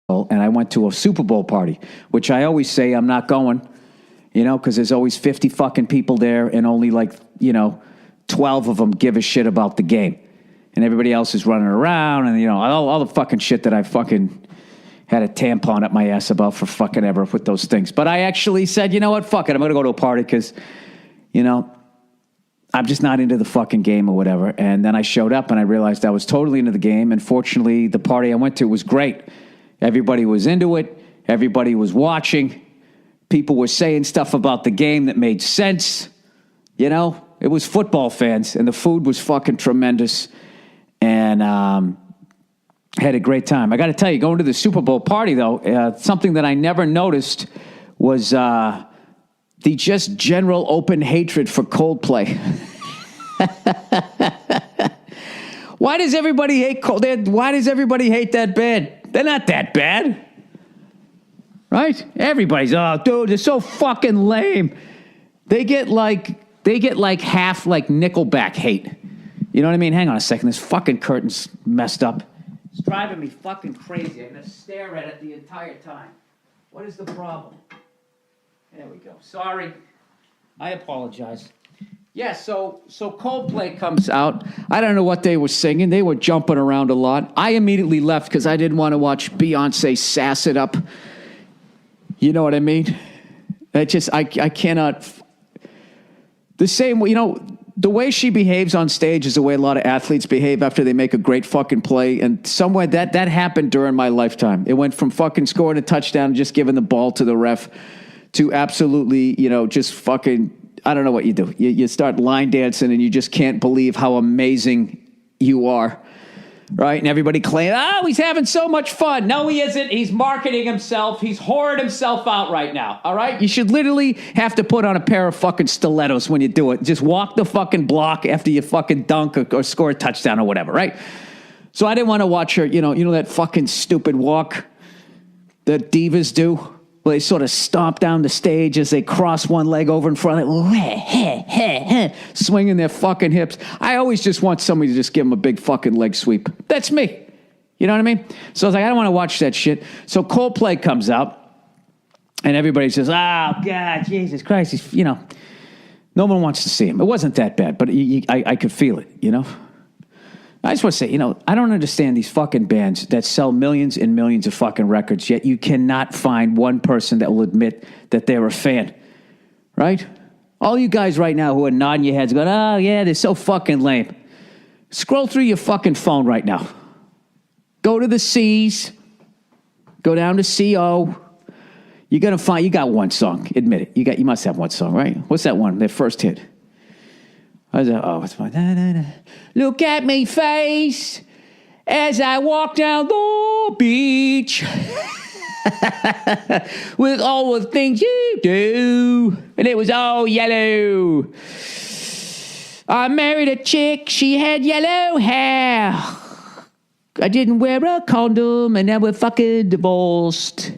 and I went to a Super Bowl party, which I always say I'm not going, because there's always 50 fucking people there and only 12 of them give a shit about the game. And everybody else is running around and, all the fucking shit that I fucking had a tampon up my ass about for fucking ever with those things. But I actually said, you know what, fuck it, I'm going to go to a party because, I'm just not into the fucking game or whatever. And then I showed up and I realized I was totally into the game. And fortunately, the party I went to was great. Everybody was into it. Everybody was watching. People were saying stuff about the game that made sense. It was football fans, and the food was fucking tremendous. And had a great time. I got to tell you, going to the Super Bowl party, though, something that I never noticed was the just general open hatred for Coldplay. Why does everybody hate Coldplay? Why does everybody hate that band? They're not that bad. Right? Everybody's, oh, dude, they're so fucking lame. They get like half like Nickelback hate. You know what I mean? Hang on a second. This fucking curtain's messed up. It's driving me fucking crazy. I'm going to stare at it the entire time. What is the problem? There we go. Sorry. I apologize. Yeah, so Coldplay comes out. I don't know what they were singing. They were jumping around a lot. I immediately left because I didn't want to watch Beyonce sass it up. You know what I mean? I cannot. The same way, the way she behaves on stage is the way a lot of athletes behave after they make a great fucking play. And somewhere that happened during my lifetime. It went from fucking scoring a touchdown and just giving the ball to the ref to absolutely, just fucking, I don't know what you do. You start line dancing and you just can't believe how amazing you are. Right? And everybody claims, he's having so much fun. No, he isn't. He's marketing himself. He's whoring himself out right now. All right? You should literally have to put on a pair of fucking stilettos when you do it. Just walk the fucking block after you fucking dunk or score a touchdown or whatever, right? So I didn't want to watch her, that fucking stupid walk that divas do? Well, they sort of stomp down the stage as they cross one leg over in front of it, swinging their fucking hips. I always just want somebody to just give them a big fucking leg sweep. That's me. You know what I mean? So I was like, I don't want to watch that shit. So Coldplay comes out, and everybody says, oh, God, Jesus Christ. No one wants to see him. It wasn't that bad, but I could feel it, I just want to say, I don't understand these fucking bands that sell millions and millions of fucking records, yet you cannot find one person that will admit that they're a fan, right? All you guys right now who are nodding your heads going, oh, yeah, they're so fucking lame. Scroll through your fucking phone right now. Go to the C's. Go down to CO. You're going to find, you got one song. Admit it. You must have one song, right? What's that one? Their first hit. What's my... Look at me face as I walk down the beach with all the things you do. And it was all yellow. I married a chick, she had yellow hair. I didn't wear a condom and now we're fucking divorced.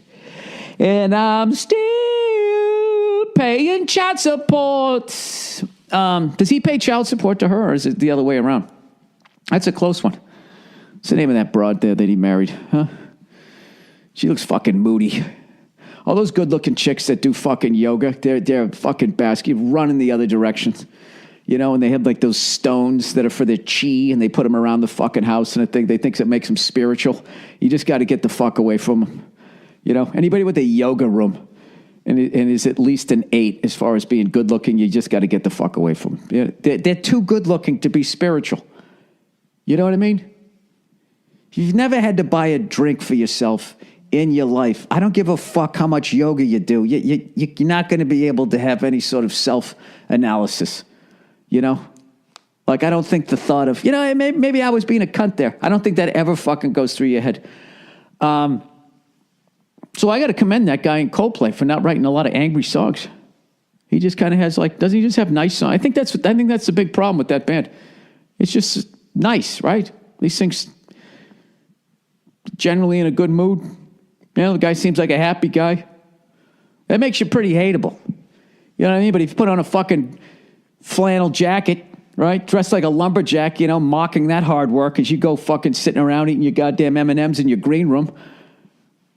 And I'm still paying child support. Does he pay child support to her, or is it the other way around? That's a close one. What's the name of that broad there that he married? Huh? She looks fucking moody. All those good-looking chicks that do fucking yoga, they're fucking basket running the other direction. And they have like those stones that are for their chi, and they put them around the fucking house, and they think it makes them spiritual. You just got to get the fuck away from them. Anybody with a yoga room and is at least an 8 as far as being good looking, you just got to get the fuck away from them. They're too good looking to be spiritual. You know what I mean? You've never had to buy a drink for yourself in your life. I don't give a fuck how much yoga you do. You're not going to be able to have any sort of self-analysis. Like, I don't think the thought of, maybe I was being a cunt there. I don't think that ever fucking goes through your head. So I got to commend that guy in Coldplay for not writing a lot of angry songs. He just kind of has doesn't he just have nice songs? I think that's the big problem with that band. It's just nice, right? He sings generally in a good mood. The guy seems like a happy guy. That makes you pretty hateable. You know what I mean? But if you put on a fucking flannel jacket, right? Dressed like a lumberjack, mocking that hard work as you go fucking sitting around eating your goddamn M&Ms in your green room.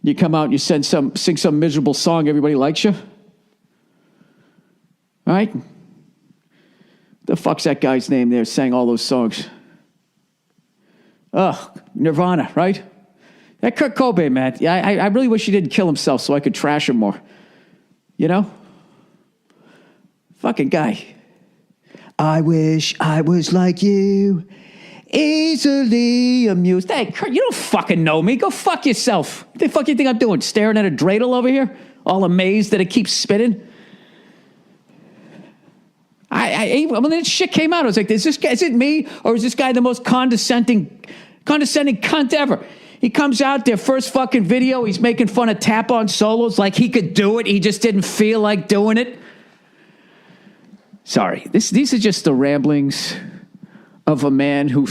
You come out and you sing some miserable song, everybody likes you. Right? The fuck's that guy's name there sang all those songs? Nirvana, right? That Kurt Cobain, man. Yeah, I really wish he didn't kill himself so I could trash him more. You know? Fucking guy. I wish I was like you, easily amused. Hey, Kurt, you don't fucking know me. Go fuck yourself. What the fuck you think I'm doing? Staring at a dreidel over here? All amazed that it keeps spinning? When this shit came out, I was like, is it me, or is this guy the most condescending cunt ever? He comes out, their first fucking video, he's making fun of tap-on solos like he could do it. He just didn't feel like doing it. Sorry, these are just the ramblings of a man who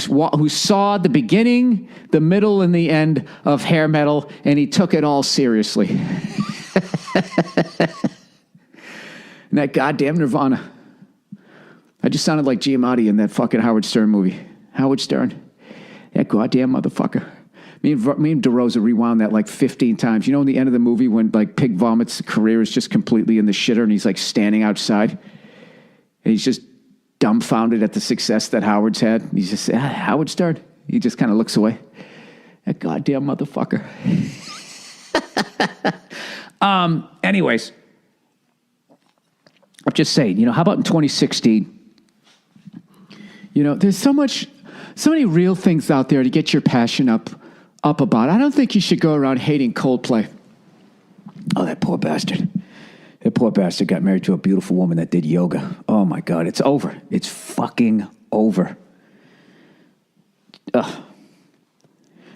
saw the beginning, the middle, and the end of hair metal, and he took it all seriously. And that goddamn Nirvana. I just sounded like Giamatti in that fucking Howard Stern movie. Howard Stern. That goddamn motherfucker. Me and DeRosa rewound that like 15 times. You know, in the end of the movie when like Pig Vomit's career is just completely in the shitter and he's like standing outside and he's just dumbfounded at the success that Howard's had. He's just, Howard Stern. He just kind of looks away. That goddamn motherfucker. Anyways, I'm just saying, you know, how about in 2016? You know, there's so many real things out there to get your passion up about. I don't think you should go around hating Coldplay. Oh, that poor bastard. That poor bastard got married to a beautiful woman that did yoga. Oh, my God. It's over. It's fucking over. Some of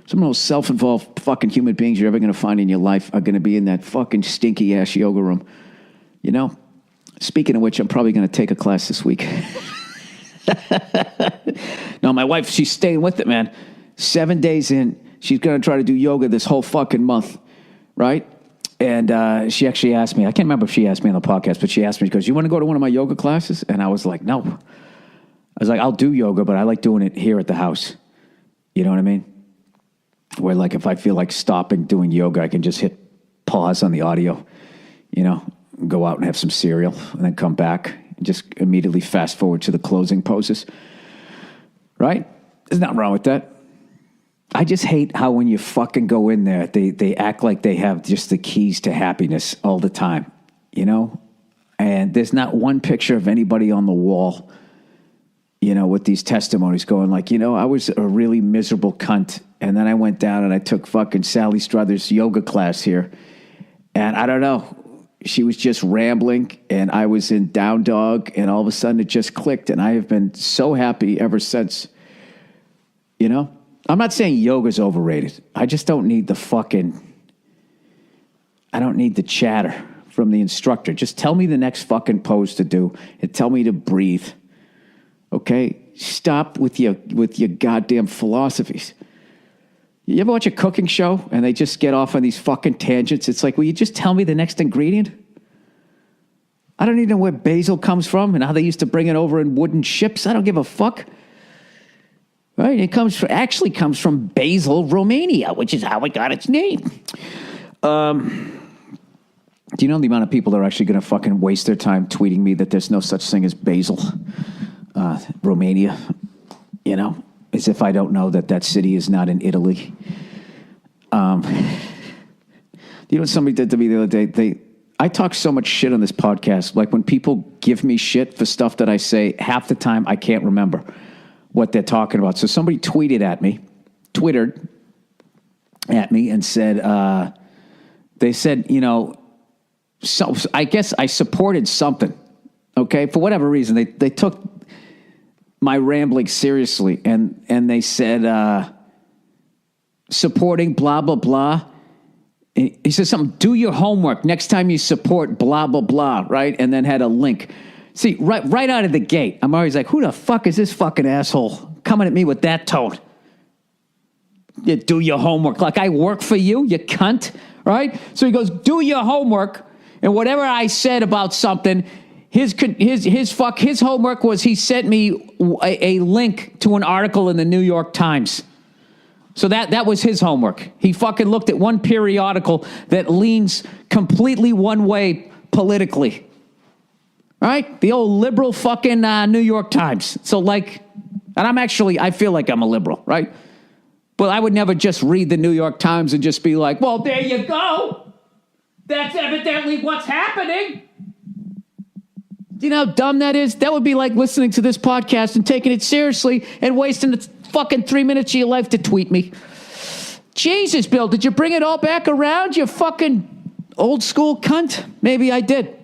the most self-involved fucking human beings you're ever going to find in your life are going to be in that fucking stinky-ass yoga room. You know? Speaking of which, I'm probably going to take a class this week. No, my wife, she's staying with it, man. 7 days in, she's going to try to do yoga this whole fucking month, right? And she actually asked me, I can't remember if she asked me on the podcast, but she asked me, she goes, you want to go to one of my yoga classes? And I was like, no. I was like, I'll do yoga, but I like doing it here at the house. You know what I mean? Where like if I feel like stopping doing yoga, I can just hit pause on the audio, you know, go out and have some cereal and then come back and just immediately fast forward to the closing poses. Right? There's nothing wrong with that. I just hate how when you fucking go in there, they act like they have just the keys to happiness all the time, you know? And there's not one picture of anybody on the wall, you know, with these testimonies going like, you know, I was a really miserable cunt. And then I went down and I took fucking Sally Struthers yoga class here. And I don't know, she was just rambling and I was in down dog and all of a sudden it just clicked. And I have been so happy ever since, you know? I'm not saying yoga's overrated. I just don't need I don't need the chatter from the instructor. Just tell me the next fucking pose to do and tell me to breathe. Okay? Stop with your goddamn philosophies. You ever watch a cooking show and they just get off on these fucking tangents? It's like, will you just tell me the next ingredient? I don't even know where basil comes from and how they used to bring it over in wooden ships. I don't give a fuck. Right? It actually comes from Basel, Romania, which is how it got its name. Do you know the amount of people that are actually going to fucking waste their time tweeting me that there's no such thing as Basel, Romania? You know, as if I don't know that city is not in Italy. You know what somebody did to me the other day? I talk so much shit on this podcast. Like when people give me shit for stuff that I say, half the time I can't remember what they're talking about. So somebody twittered at me and said, they said, you know, so I guess I supported something, okay? For whatever reason, they took my rambling seriously and they said, supporting blah, blah, blah. And he said something, do your homework next time you support blah, blah, blah, right? And then had a link. See, right out of the gate, I'm always like, who the fuck is this fucking asshole coming at me with that tone? You do your homework. Like I work for you, you cunt, right? So he goes, do your homework, and whatever I said about something, his homework was he sent me a link to an article in the New York Times. So that was his homework. He fucking looked at one periodical that leans completely one way politically. All right? The old liberal fucking New York Times. So like, and I feel like I'm a liberal, right? But I would never just read the New York Times and just be like, well, there you go. That's evidently what's happening. Do you know how dumb that is? That would be like listening to this podcast and taking it seriously and wasting the fucking 3 minutes of your life to tweet me. Jesus, Bill, did you bring it all back around, you fucking old school cunt? Maybe I did.